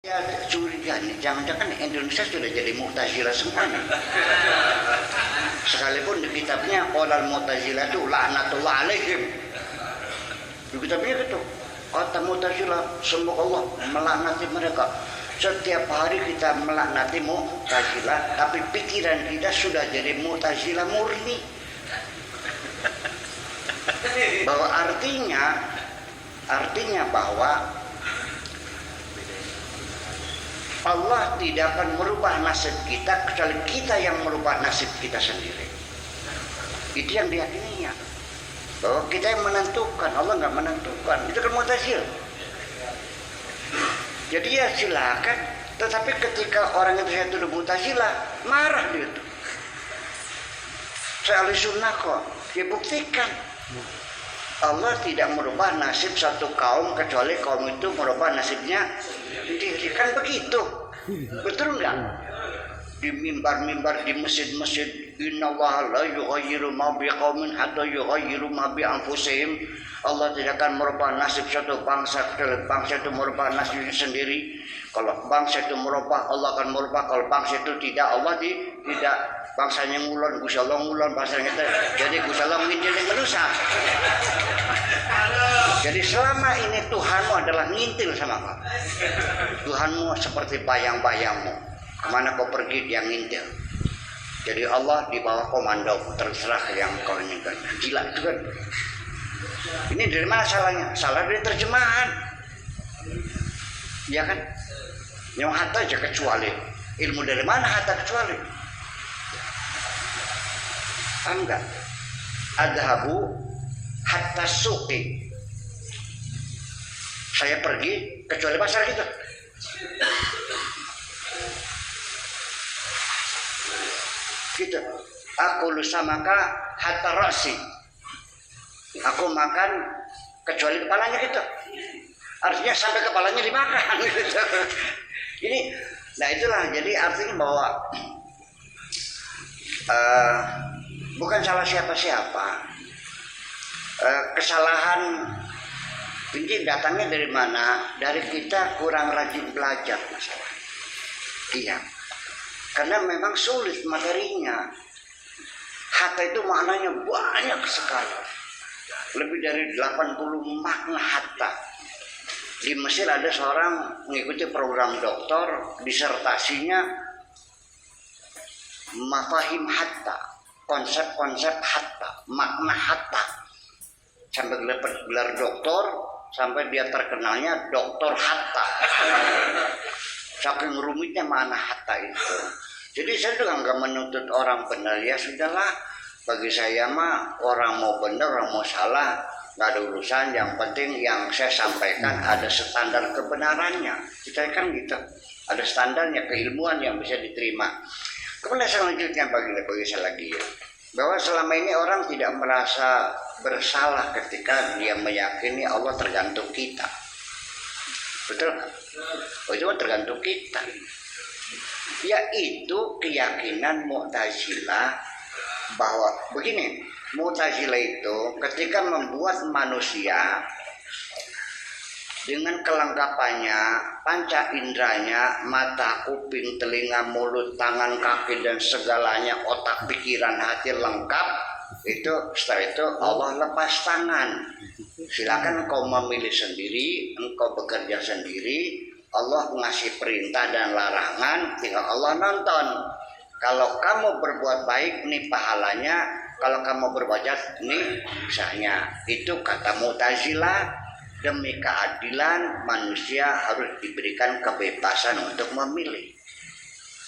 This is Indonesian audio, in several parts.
Ya curiga nih, jangan-jangan Indonesia sudah jadi Mu'tazilah semuanya. Sekalipun di kitabnya qolal Mu'tazilah itu laknatullah alaihim. Di kitabnya gitu. Kata Mu'tazilah, semoga Allah melaknati mereka. Setiap hari kita melaknati Mu'tazilah, tapi pikiran kita sudah jadi Mu'tazilah murni. Bahwa artinya bahwa Allah tidak akan merubah nasib kita kecuali kita yang merubah nasib kita sendiri. Itu yang diyakininya. Bahwa kita yang menentukan, Allah nggak menentukan. Itu kan Mu'tazilah. Jadi ya silakan. Tetapi ketika orang itu saya tuduh Mu'tazilah, marah dia tuh. Saya ahli sunnah kok. Dia buktikan. Allah tidak merubah nasib satu kaum kecuali kaum itu merubah nasibnya sendiri. Kan begitu. Betul enggak? Di mimbar-mimbar, di masjid-masjid, innallaha la yughayyiru ma biqaumin hatta yughayyiru ma bi anfusihim. Allah tidak akan merubah nasib satu bangsa kecuali bangsa itu merubah nasibnya sendiri. Kalau bangsa itu merubah, Allah akan merubah. Kalau bangsa itu tidak, Allah tidak. Bangsanya ngulon, Gusti Allah ngulon, bangsanya itu. Jadi Gusti Allah ngintil yang merusak. Jadi selama ini Tuhanmu adalah ngintil sama kau. Tuhanmu seperti bayang-bayangmu. Kemana kau pergi dia ngintil. Jadi Allah di bawah komando, terserah yang kau inginkan. Gila itu kan. Ini dari mana salahnya? Salah dari terjemahan. Ya kan? Yang hatta aja kecuali. Ilmu dari mana hatta kecuali? Enggak. Adhabu hatta suqi. Saya pergi kecuali pasar gitu. Gitu. Aku lusa maka hatta rasi. Aku makan kecuali kepalanya gitu. Artinya sampai kepalanya dimakan gitu. Ini, nah itulah jadi artinya bahwa bukan salah siapa-siapa. Kesalahan ini datangnya dari mana? Dari kita kurang rajin belajar masalah. Iya. Karena memang sulit materinya. Hatta itu maknanya banyak sekali. Lebih dari 80 makna hatta. Di Mesir ada seorang mengikuti program doktor, disertasinya mafahim hatta. Konsep-konsep hatta, makna hatta. Sampai gelar doktor, sampai dia terkenalnya doktor hatta. Saking rumitnya makna hatta itu. Jadi saya juga nggak menuntut orang benar. Ya sudahlah, bagi saya mah orang mau benar, orang mau salah, nggak ada urusan. Yang penting yang saya sampaikan ada standar kebenarannya. Kita kan gitu, ada standarnya keilmuan yang bisa diterima. Kemudian selanjutnya bagi saya lagi ya, bahwa selama ini orang tidak merasa bersalah ketika dia meyakini Allah tergantung kita. Betul? Oh, itu tergantung kita. Yaitu keyakinan Mu'tazilah bahwa begini, Mu'tazilah itu ketika membuat manusia dengan kelengkapannya, panca indranya, mata, kuping, telinga, mulut, tangan, kaki dan segalanya, otak, pikiran, hati lengkap, itu setelah itu Allah lepas tangan. Silakan engkau memilih sendiri, engkau bekerja sendiri. Allah ngasih perintah dan larangan, tinggal Allah nonton. Kalau kamu berbuat baik, nih pahalanya. Kalau kamu berbuat jahat, nih misalnya. Itu kata Mu'tazilah. Demi keadilan manusia harus diberikan kebebasan untuk memilih.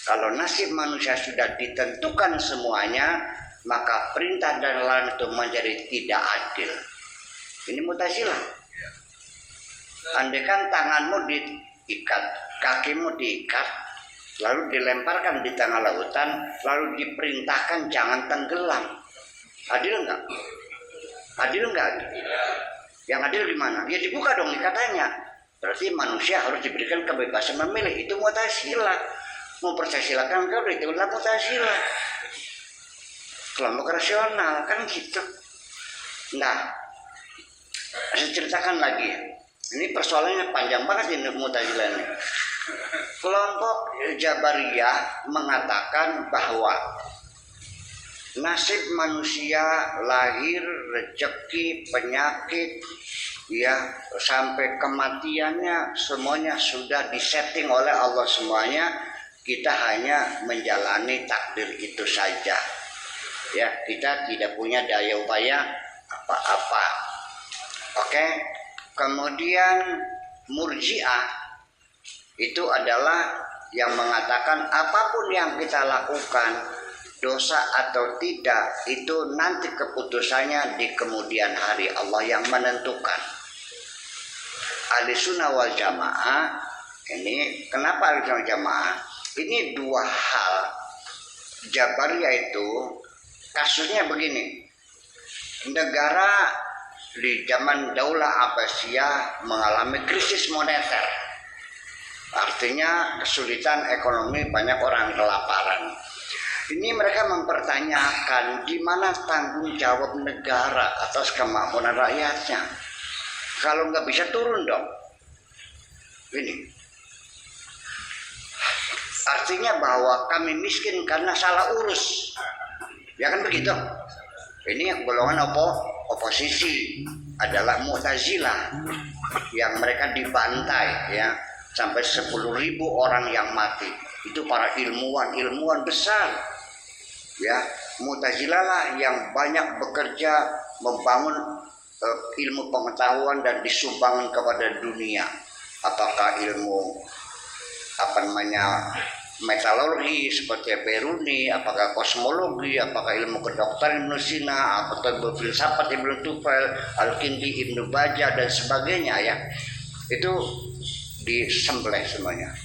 Kalau nasib manusia sudah ditentukan semuanya, maka perintah dan larangan itu menjadi tidak adil. Ini Mu'tazilah. Andaikan tanganmu diikat, kakimu diikat, lalu dilemparkan di tengah lautan, lalu diperintahkan jangan tenggelam. Adil enggak? Adil enggak? Yang adil gimana? Ya dibuka dong ikatannya. Berarti manusia harus diberikan kebebasan memilih. Itu Mu'tazilah. Mau percaya silakan kau, itu adalah Mu'tazilah. Kelompok rasional kan gitu. Nah, saya ceritakan lagi. Ini persoalannya panjang banget ini Mu'tazilah ini. Kelompok Jabariyah mengatakan bahwa nasib manusia, lahir, rezeki, penyakit, ya sampai kematiannya semuanya sudah disetting oleh Allah semuanya. Kita hanya menjalani takdir itu saja. Ya, kita tidak punya daya upaya apa-apa. Oke. Kemudian Murji'ah itu adalah yang mengatakan apapun yang kita lakukan, dosa atau tidak, itu nanti keputusannya di kemudian hari, Allah yang menentukan. Ahlussunnah wal Jamaah ini, kenapa Ahlussunnah wal Jamaah? Ini dua hal. Jabariyah itu kasusnya begini. Negara di zaman Daulah Abbasiyah mengalami krisis moneter. Artinya kesulitan ekonomi, banyak orang kelaparan. Ini mereka mempertanyakan di mana tanggung jawab negara atas kemakmuran rakyatnya. Kalau nggak bisa turun dong. Ini. Artinya bahwa kami miskin karena salah urus. Ya kan begitu. Ini golongan oposisi adalah Mu'tazilah yang mereka dibantai ya sampai 10.000 orang yang mati. Itu para ilmuwan besar. Ya, Mu'tazilah lah yang banyak bekerja membangun ilmu pengetahuan dan disumbangkan kepada dunia. Apakah ilmu metalurgi seperti Biruni, apakah kosmologi, apakah ilmu kedokteran Ibnu Sina, atau filsafat Ibnu Tufail, Al-Kindi, Ibnu Bajjah dan sebagainya ya. Itu disembelih semuanya.